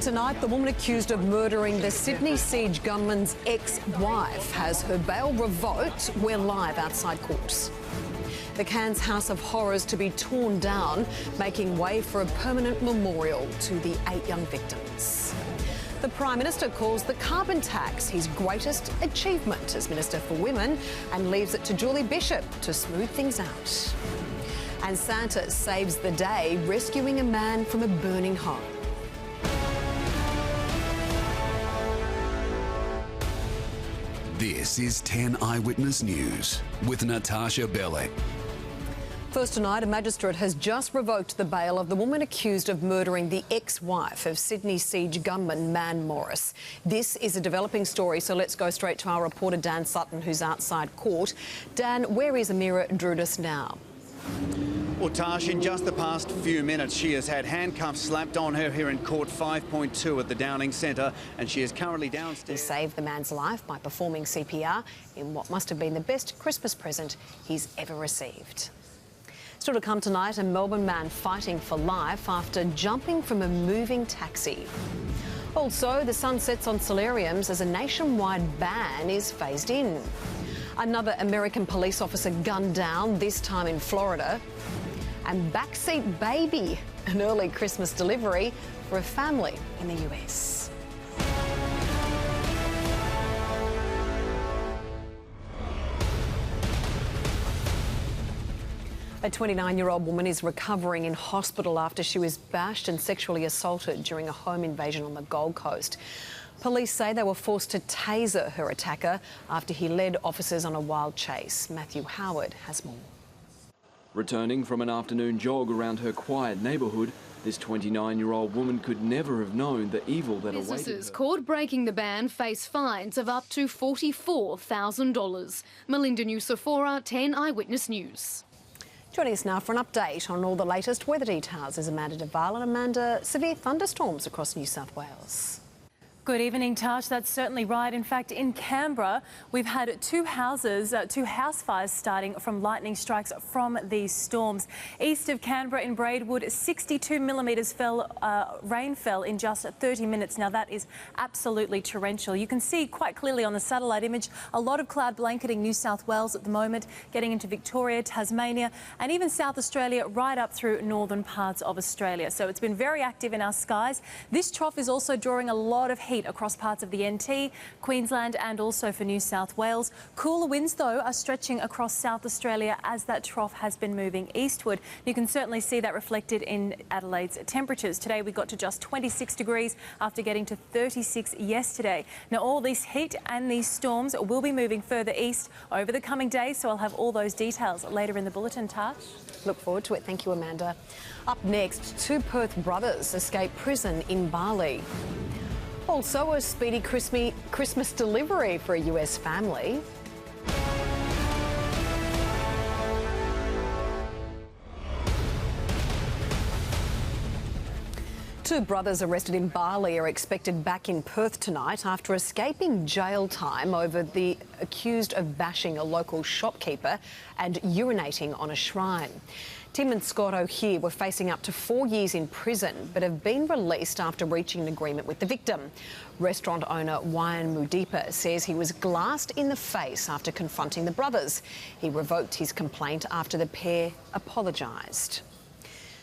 Tonight, the woman accused of murdering the Sydney siege gunman's ex-wife has her bail revoked. We're live outside court. The Cairns House of Horrors to be torn down, making way for a permanent memorial to the 8 young victims. The Prime Minister calls the carbon tax his greatest achievement as Minister for Women and leaves it to Julie Bishop to smooth things out. And Santa saves the day, rescuing a man from a burning home. This is 10 Eyewitness News with Natarsha Bellick. First tonight, a magistrate has just revoked the bail of the woman accused of murdering the ex-wife of Sydney siege gunman Man Morris. This is a developing story, so let's go straight to our reporter Dan Sutton, who's outside court. Dan, where is Amira Drudis now? Well, Tash, in just the past few minutes, she has had handcuffs slapped on her here in Court 5.2 at the Downing Centre, and she is currently downstairs. He saved the man's life by performing CPR in what must have been the best Christmas present he's ever received. Still to come tonight, a Melbourne man fighting for life after jumping from a moving taxi. Also, the sun sets on solariums as a nationwide ban is phased in. Another American police officer gunned down, this time in Florida. And backseat baby, an early Christmas delivery for a family in the US. A 29-year-old woman is recovering in hospital after she was bashed and sexually assaulted during a home invasion on the Gold Coast. Police say they were forced to taser her attacker after he led officers on a wild chase. Matthew Howard has more. Returning from an afternoon jog around her quiet neighbourhood, this 29-year-old woman could never have known the evil that awaited her. Businesses caught breaking the ban face fines of up to $44,000. Melinda Nusafora, 10 Eyewitness News. Joining us now for an update on all the latest weather details is Amanda Duval. And Amanda, severe thunderstorms across New South Wales. Good evening, Tash. That's certainly right. In fact, in Canberra, we've had two house fires starting from lightning strikes from these storms. East of Canberra in Braidwood, 62 millimetres rain fell in just 30 minutes. Now, that is absolutely torrential. You can see quite clearly on the satellite image a lot of cloud blanketing New South Wales at the moment, getting into Victoria, Tasmania, and even South Australia, right up through northern parts of Australia. So it's been very active in our skies. This trough is also drawing a lot of heat across parts of the NT, Queensland and also for New South Wales. Cooler winds, though, are stretching across South Australia as that trough has been moving eastward. You can certainly see that reflected in Adelaide's temperatures. Today we got to just 26 degrees after getting to 36 yesterday. Now, all this heat and these storms will be moving further east over the coming days, so I'll have all those details later in the bulletin, Tash. Look forward to it. Thank you, Amanda. Up next, 2 Perth brothers escape prison in Bali. Also, a speedy Christmas delivery for a US family. Two brothers arrested in Bali are expected back in Perth tonight after escaping jail time over the accused of bashing a local shopkeeper and urinating on a shrine. Tim and Scott O'Hare were facing up to 4 years in prison but have been released after reaching an agreement with the victim. Restaurant owner Wayan Mudipa says he was glassed in the face after confronting the brothers. He revoked his complaint after the pair apologised.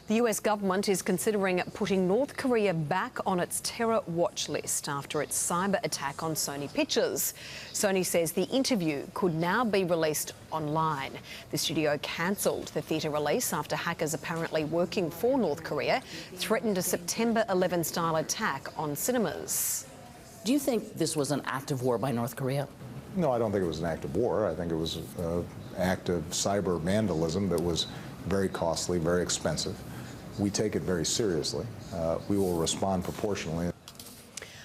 The US government is considering putting North Korea back on its terror watch list after its cyber attack on Sony Pictures. Sony says the interview could now be released online. The studio cancelled the theatre release after hackers apparently working for North Korea threatened a September 11-style attack on cinemas. Do you think this was an act of war by North Korea? No, I don't think it was an act of war. I think it was an act of cyber vandalism that was very costly, very expensive. We take it very seriously. We will respond proportionally.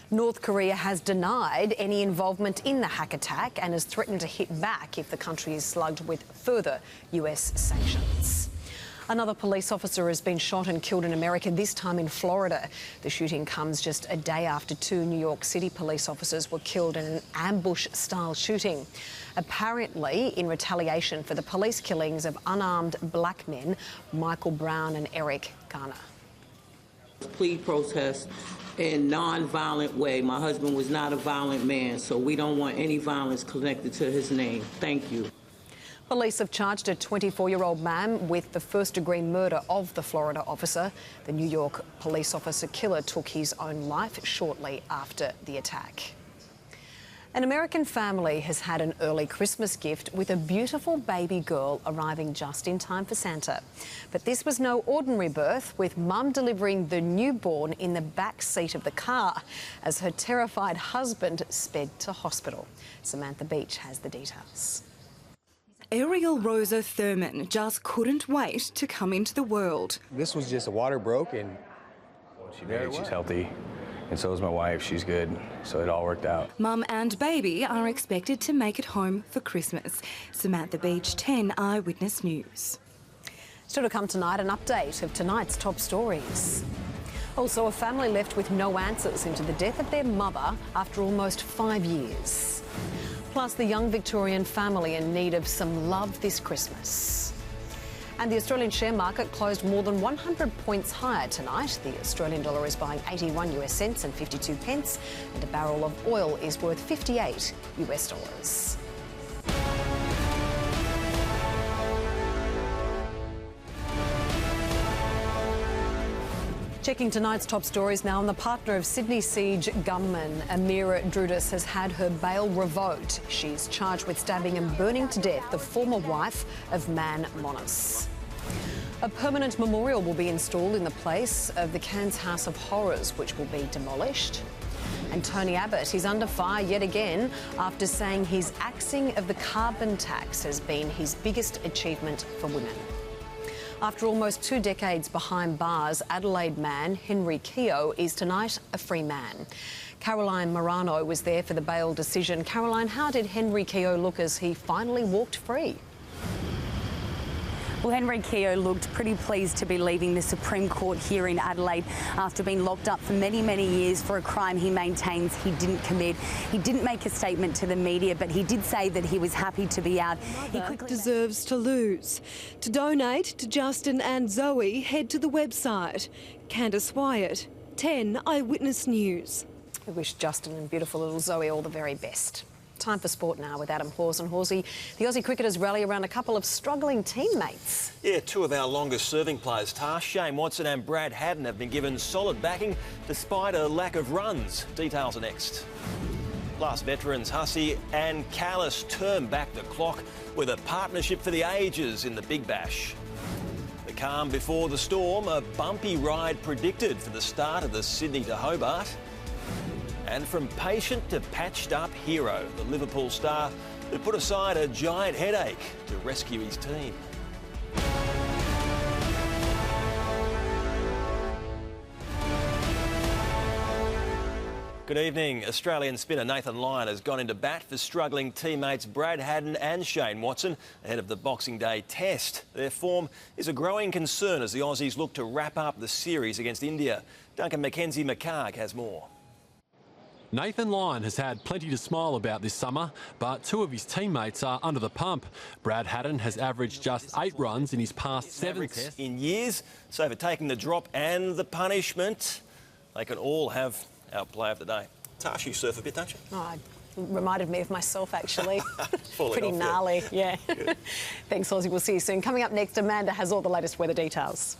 North Korea has denied any involvement in the hack attack and has threatened to hit back if the country is slugged with further US sanctions. Another police officer has been shot and killed in America, this time in Florida. The shooting comes just a day after 2 New York City police officers were killed in an ambush-style shooting, apparently in retaliation for the police killings of unarmed black men Michael Brown and Eric Garner. Plea protest in non-violent way. My husband was not a violent man, so we don't want any violence connected to his name. Thank you. Police have charged a 24-year-old man with the first-degree murder of the Florida officer. The New York police officer killer took his own life shortly after the attack. An American family has had an early Christmas gift with a beautiful baby girl arriving just in time for Santa. But this was no ordinary birth, with Mum delivering the newborn in the back seat of the car as her terrified husband sped to hospital. Samantha Beach has the details. Ariel Rosa Thurman just couldn't wait to come into the world. This was just a water broke and she's healthy. And so is my wife. She's good. So it all worked out. Mum and baby are expected to make it home for Christmas. Samantha Beach, 10 Eyewitness News. Still to come tonight, an update of tonight's top stories. Also, a family left with no answers into the death of their mother after almost 5 years. Plus, the young Victorian family in need of some love this Christmas. And the Australian share market closed more than 100 points higher tonight. The Australian dollar is buying 81 US cents and 52 pence, and a barrel of oil is worth 58 US dollars. Checking tonight's top stories now, and the partner of Sydney Siege gunman Amira Drudis has had her bail revoked. She's charged with stabbing and burning to death the former wife of Man Monis. A permanent memorial will be installed in the place of the Cairns House of Horrors, which will be demolished. And Tony Abbott is under fire yet again after saying his axing of the carbon tax has been his biggest achievement for women. After almost 2 decades behind bars, Adelaide man Henry Keogh is tonight a free man. Caroline Morano was there for the bail decision. Caroline, how did Henry Keogh look as he finally walked free? Well, Henry Keogh looked pretty pleased to be leaving the Supreme Court here in Adelaide after being locked up for many, many years for a crime he maintains he didn't commit. He didn't make a statement to the media, but he did say that he was happy to be out. He quickly deserves to lose. To donate to Justin and Zoe, head to the website. Candice Wyatt, 10 Eyewitness News. We wish Justin and beautiful little Zoe all the very best. Time for sport now with Adam Hawse. And Hawse, the Aussie cricketers rally around a couple of struggling teammates. Yeah, 2 of our longest serving players, Shane Watson and Brad Haddon, have been given solid backing despite a lack of runs. Details are next. Plus, veterans Hawse and Callis turn back the clock with a partnership for the ages in the Big Bash. The calm before the storm, a bumpy ride predicted for the start of the Sydney to Hobart. And from patient to patched-up hero, the Liverpool star who put aside a giant headache to rescue his team. Good evening. Australian spinner Nathan Lyon has gone into bat for struggling teammates Brad Haddon and Shane Watson ahead of the Boxing Day test. Their form is a growing concern as the Aussies look to wrap up the series against India. Duncan Mackenzie-McCarg has more. Nathan Lyon has had plenty to smile about this summer, but 2 of his teammates are under the pump. Brad Haddon has averaged just 8 runs in his past 7 tests in years. So for taking the drop and the punishment, they can all have our player of the day. Tash, you surf a bit, don't you? Oh, it reminded me of myself, actually. Pretty off, gnarly, yeah. Thanks, Hawse. We'll see you soon. Coming up next, Amanda has all the latest weather details.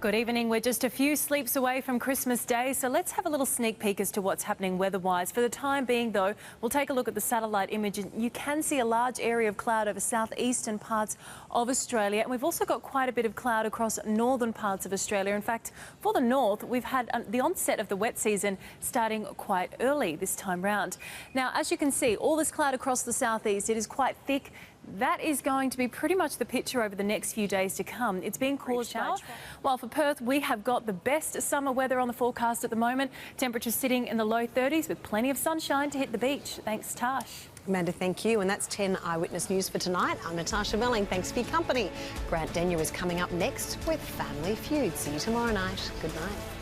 Good evening. We're just a few sleeps away from Christmas Day, so let's have a little sneak peek as to what's happening weather-wise. For the time being, though, we'll take a look at the satellite image, and you can see a large area of cloud over southeastern parts of Australia, and we've also got quite a bit of cloud across northern parts of Australia. In fact, for the north, we've had the onset of the wet season starting quite early this time round. Now, as you can see, all this cloud across the southeast, it is quite thick. That is going to be pretty much the picture over the next few days to come. It's being caused by... While for Perth, we have got the best summer weather on the forecast at the moment. Temperatures sitting in the low 30s with plenty of sunshine to hit the beach. Thanks, Tash. Amanda, thank you. And that's 10 Eyewitness News for tonight. I'm Natarsha Velling. Thanks for your company. Grant Denyer is coming up next with Family Feud. See you tomorrow night. Good night.